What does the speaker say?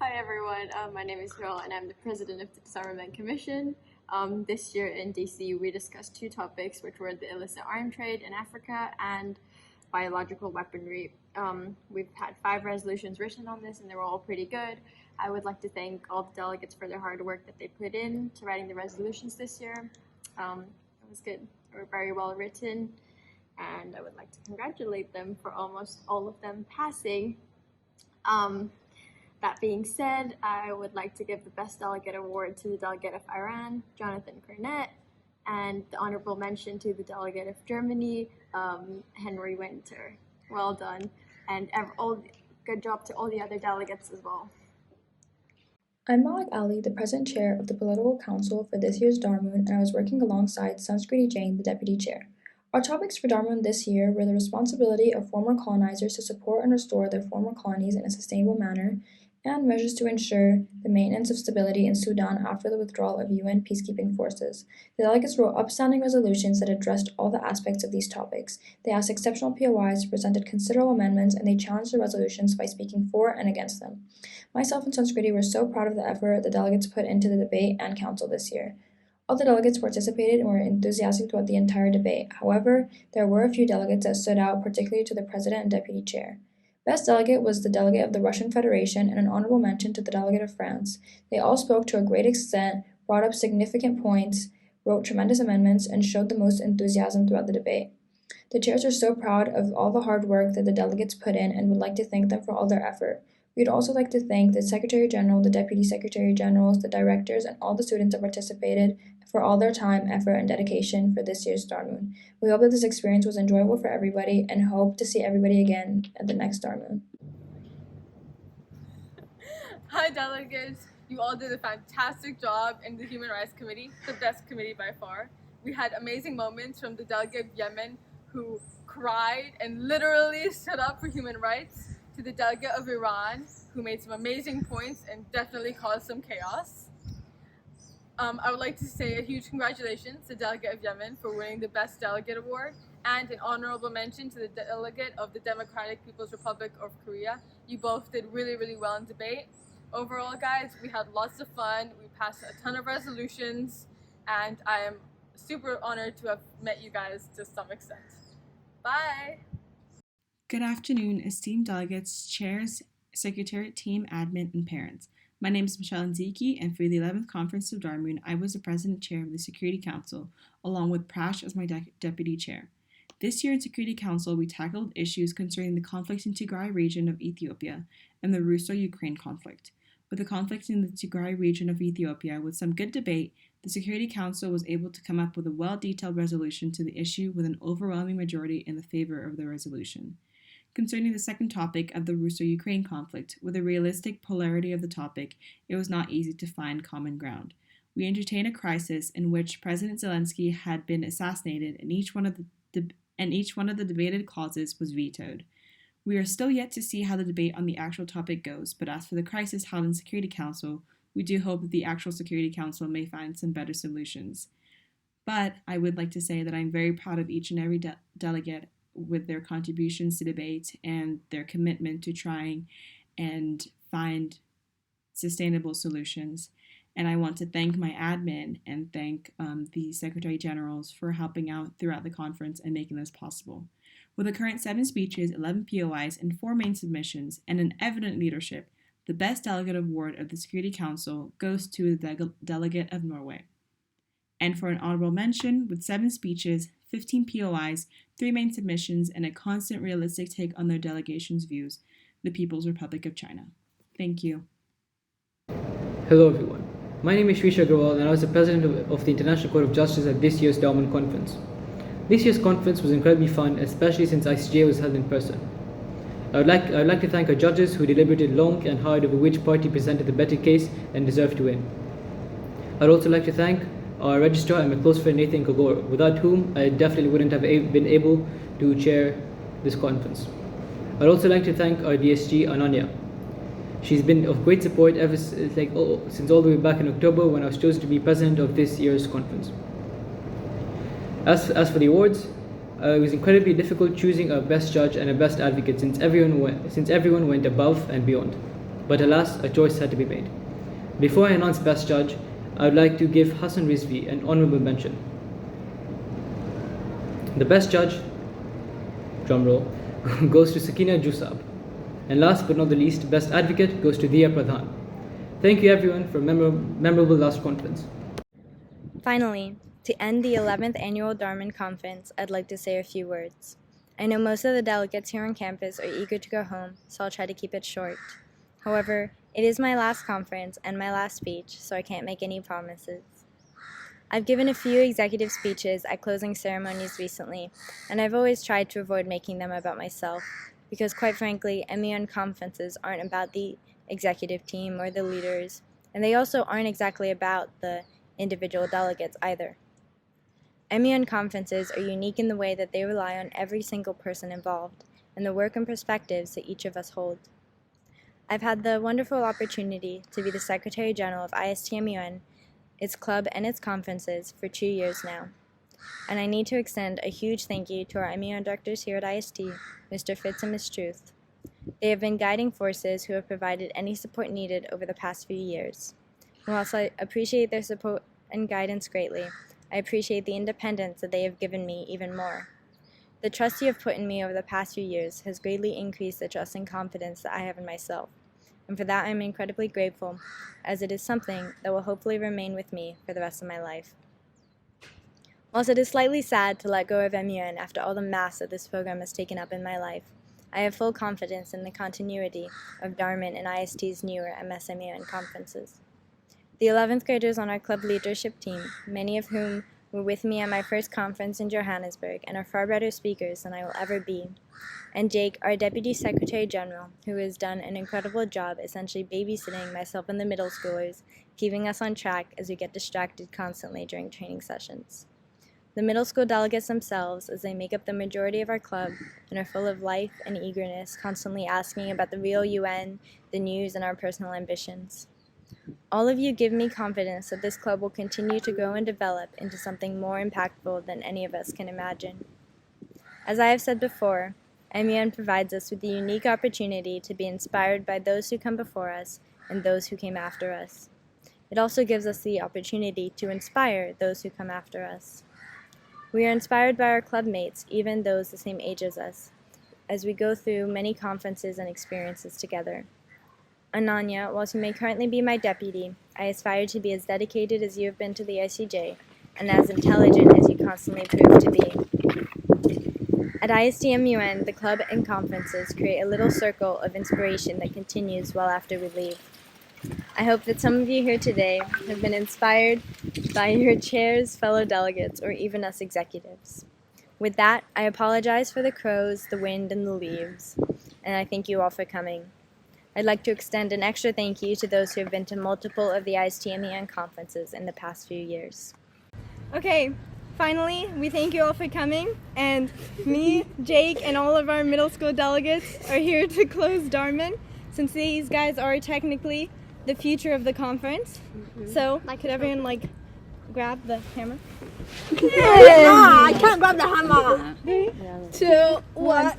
Hi everyone, my name is Hiral and I'm the president of the Disarmament Commission. This year in DC we discussed two topics, which were the illicit arms trade in Africa and biological weaponry. We've had 5 resolutions written on this and they were all pretty good. I would like to thank all the delegates for their hard work that they put in to writing the resolutions this year. It was good. They were very well written and I would like to congratulate them for almost all of them passing. That being said, I would like to give the Best Delegate Award to the Delegate of Iran, Jonathan Cornett, and the honorable mention to the Delegate of Germany, Henry Winter. Well done, and good job to all the other delegates as well. I'm Malik Ali, the Present Chair of the Political Council for this year's DARMUN, and I was working alongside Sanskriti Jain, the Deputy Chair. Our topics for DARMUN this year were the responsibility of former colonizers to support and restore their former colonies in a sustainable manner, and measures to ensure the maintenance of stability in Sudan after the withdrawal of UN peacekeeping forces. The delegates wrote upstanding resolutions that addressed all the aspects of these topics. They asked exceptional POIs, presented considerable amendments, and they challenged the resolutions by speaking for and against them. Myself and Sanskriti were so proud of the effort the delegates put into the debate and council this year. All the delegates participated and were enthusiastic throughout the entire debate. However, there were a few delegates that stood out, particularly to the president and deputy chair. Best delegate was the delegate of the Russian Federation and an honorable mention to the delegate of France. They all spoke to a great extent, brought up significant points, wrote tremendous amendments, and showed the most enthusiasm throughout the debate. The chairs are so proud of all the hard work that the delegates put in and would like to thank them for all their effort. We'd also like to thank the Secretary General, the Deputy Secretary Generals, the directors, and all the students that participated for all their time, effort, and dedication for this year's DARMUN. We hope that this experience was enjoyable for everybody and hope to see everybody again at the next DARMUN. Hi delegates, you all did a fantastic job in the Human Rights Committee, the best committee by far. We had amazing moments from the delegate of Yemen who cried and literally stood up for human rights, to the delegate of Iran who made some amazing points and definitely caused some chaos. I would like to say a huge congratulations to the delegate of Yemen for winning the Best Delegate Award, and an honorable mention to the delegate of the Democratic People's Republic of Korea. You both did really, really well in debate. Overall, guys, we had lots of fun. We passed a ton of resolutions, and I am super honored to have met you guys to some extent. Bye! Good afternoon, esteemed delegates, chairs, secretariat team, admin, and parents. My name is Michelle Nziki, and for the 11th Conference of DARMUN, I was the President Chair of the Security Council, along with Prash as my Deputy Chair. This year in Security Council, we tackled issues concerning the conflict in Tigray region of Ethiopia and the Russo-Ukraine conflict. With the conflict in the Tigray region of Ethiopia, with some good debate, the Security Council was able to come up with a well-detailed resolution to the issue with an overwhelming majority in the favor of the resolution. Concerning the second topic of the Russo-Ukraine conflict, with a realistic polarity of the topic, it was not easy to find common ground. We entertained a crisis in which President Zelensky had been assassinated, and each one of the debated clauses was vetoed. We are still yet to see how the debate on the actual topic goes, but as for the crisis held in Security Council, we do hope that the actual Security Council may find some better solutions. But I would like to say that I'm very proud of each and every delegate with their contributions to debate and their commitment to trying and find sustainable solutions. And I want to thank my admin and thank the Secretary Generals for helping out throughout the conference and making this possible. With the current 7 speeches, 11 POIs, and 4 main submissions, and an evident leadership, the Best Delegate Award of the Security Council goes to the Delegate of Norway. And for an honorable mention, with 7 speeches, 15 POIs, 3 main submissions, and a constant realistic take on their delegation's views, the People's Republic of China. Thank you. Hello everyone. My name is Shrisha Agrawal and I was the President of the International Court of Justice at this year's DARMUN conference. This year's conference was incredibly fun, especially since ICJ was held in person. I would like to thank our judges who deliberated long and hard over which party presented the better case and deserved to win. I'd also like to thank our registrar and my close friend Nathan Kogor, without whom I definitely wouldn't have been able to chair this conference. I'd also like to thank our DSG, Ananya. She's been of great support ever since all the way back in October when I was chosen to be president of this year's conference. As for the awards, it was incredibly difficult choosing a best judge and a best advocate since everyone went above and beyond. but alas, a choice had to be made. Before I announce Best Judge, I would like to give Hassan Rizvi an honorable mention. The Best Judge, drumroll, goes to Sakina Jusab. And last but not the least, Best Advocate goes to Diya Pradhan. Thank you everyone for a memorable last conference. Finally, to end the 11th Annual DARMUN Conference, I'd like to say a few words. I know most of the delegates here on campus are eager to go home, so I'll try to keep it short. However, it is my last conference and my last speech, so I can't make any promises. I've given a few executive speeches at closing ceremonies recently, and I've always tried to avoid making them about myself, because quite frankly, MEN conferences aren't about the executive team or the leaders, and they also aren't exactly about the individual delegates either. MEN conferences are unique in the way that they rely on every single person involved, and the work and perspectives that each of us hold. I've had the wonderful opportunity to be the Secretary General of ISTMUN, its club and its conferences for 2 years now. And I need to extend a huge thank you to our MEN directors here at IST, Mr. Fitz and Ms. Truth. They have been guiding forces who have provided any support needed over the past few years. And whilst I appreciate their support and guidance greatly, I appreciate the independence that they have given me even more. The trust you have put in me over the past few years has greatly increased the trust and confidence that I have in myself, and for that I am incredibly grateful, as it is something that will hopefully remain with me for the rest of my life. Whilst it is slightly sad to let go of MUN after all the mass that this program has taken up in my life, I have full confidence in the continuity of DARMUN and IST's newer MSMUN conferences. The 11th graders on our club leadership team, many of whom were with me at my first conference in Johannesburg and are far better speakers than I will ever be, and Jake, our Deputy Secretary General, who has done an incredible job essentially babysitting myself and the middle schoolers, keeping us on track as we get distracted constantly during training sessions. The middle school delegates themselves, as they make up the majority of our club and are full of life and eagerness, constantly asking about the real UN, the news, and our personal ambitions. All of you give me confidence that this club will continue to grow and develop into something more impactful than any of us can imagine. As I have said before, MEN provides us with the unique opportunity to be inspired by those who come before us and those who came after us. It also gives us the opportunity to inspire those who come after us. We are inspired by our club mates, even those the same age as us, as we go through many conferences and experiences together. Ananya, whilst you may currently be my deputy, I aspire to be as dedicated as you have been to the ICJ, and as intelligent as you constantly prove to be. At ISTMUN, the club and conferences create a little circle of inspiration that continues well after we leave. I hope that some of you here today have been inspired by your chairs, fellow delegates, or even us executives. With that, I apologize for the crows, the wind, and the leaves, and I thank you all for coming. I'd like to extend an extra thank you to those who have been to multiple of the ISTMEN conferences in the past few years. Okay, finally, we thank you all for coming, and me, Jake, and all of our middle school delegates are here to close DARMUN, since these guys are technically the future of the conference. So, could everyone, grab the hammer? I can't grab the hammer. 3, 2, 1.